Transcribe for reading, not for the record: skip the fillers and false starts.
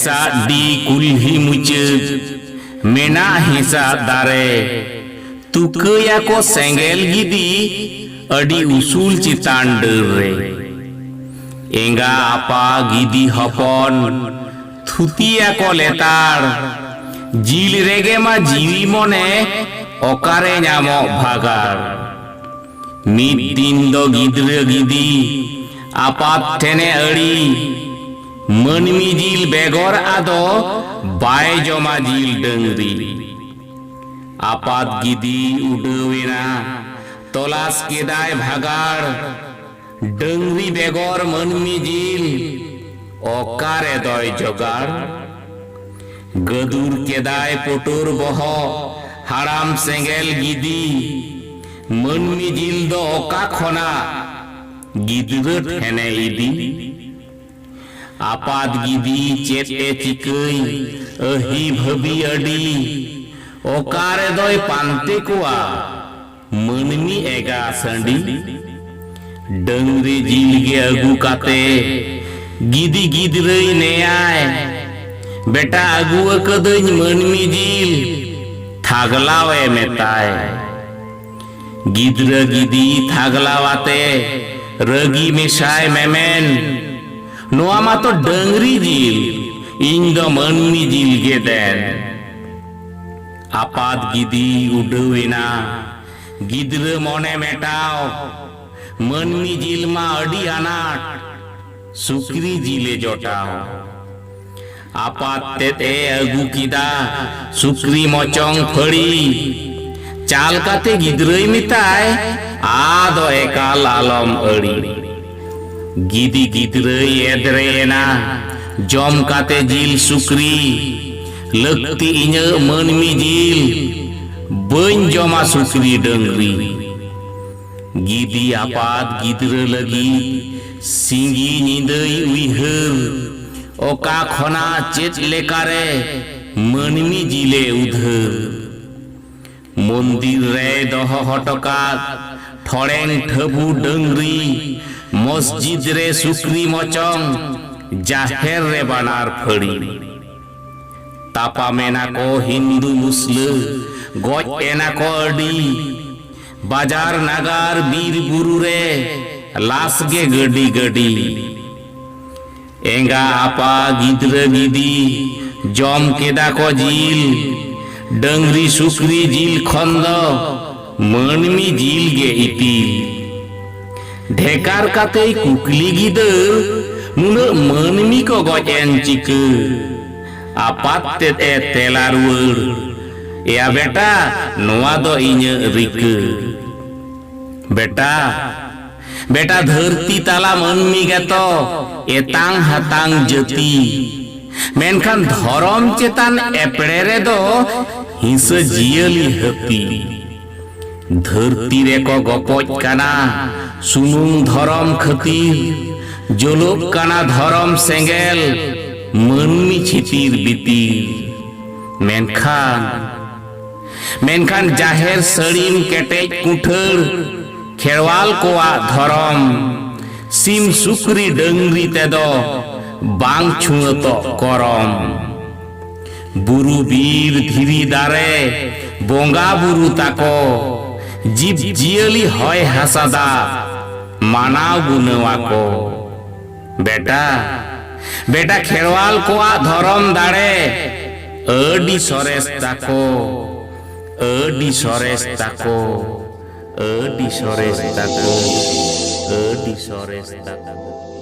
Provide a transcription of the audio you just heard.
हेसा D कुल्ही मुचाद मेना हेसा दारे तुकया को सेंगेल गिदी अडी उसूल चितान डर रे एंगा आपा गिदी हपन थुतिया को लेतार जिल रेगे मा जीवी मने ओकारे नामो भागार मिद दिन दो गिद्र गिदी आपात ठेने अड़ी मनमी जिल बेगोर आदो बाय जमा जिल डंगरी आपात गिदी उडवेना तलाश केदाय भागार डंगरी बेगोर मनमी जिल ओकारे दय जोगार गदुर केदाय पोटोर बहो हाराम सेंगेल गिदी मनमी जिल दो ओका खोना गिद्र ठेने इदी आपात गिदी चेते चिकई अही भबी अडी ओकारे दोय पांते कुआ मनमी एगा संडी डंगरी जिल गे अगु काते गिदी गिद्रई ने आय बेटा अगु अकदई मनमी जिल थागलावे मेताय गिद्र गिदी थागलावाते रगी मेशाय मेमेन नोआ मा तो डंगरी जिल इन दो मनमी जिल गे देन आपात गिदी उडवेना गिद्र मोने मेटाओ मनमी जिल मा अडी अनाट सुक्री जिले जोटाओ आपात तेते अगु किदा सुक्री मोचोंग फड़ी चाल काते गिद्रई मिताय आदो एका लालम अड़ी गिदी गिद्रई एदरेना जम काते जिल सुक्री लगती इन्य मनमी जिल बन जमा सुक्री डंगरी गिदी आपात गिद्र लगी सिंगी निदई उइहर ओका खोना चेत लेकारे मनमी जिले उधर मंदिर रे दह हटका ठोरें ठबू डंगरी मस्जिद रे सुक्री मचंग जाहेर रे बानार फड़ी तापा मेना को हिंदू मुस्लिम गोज एना को अडी बाजार नगार बीर बुरु रे लाश गे गडी गडी एंगा आपा गिद्र गिदी जम केदा को जिल डंगरी सुक्री जिल खंद मनमी जिल गे इतिल ढेकार काते कुकली गिदर नुना मनमी को गोजेन चिक आपात ते तेलारुर या बेटा नोआ दो इन्य रिक बेटा बेटा धरती ताला मनमी गेतो एतांग हतांग जती मेनखान धरम चेतान एपड़े रे दो हिंस जियली हती धरती रे को गपज काना सुनुम धरम खतीर जोलोक काना धरम सेंगेल मनमी छितीर बितीर मेनखान जाहेर सड़ीम केटेज कुठर खेरवाल कोआ धरम सिम सुक्री डंगरी तेदो बांग छुंतो करम बुरु बीर धीरी दारे बोंगा बुरु ताको जीव जियली होय हासादा मानाव गुनवा को बेटा बेटा खेरवाल कोआ धरम दाड़े अडी सरेस ताको अडी सरेस ताको अडी सरेस ताको अडी सरेस ताको।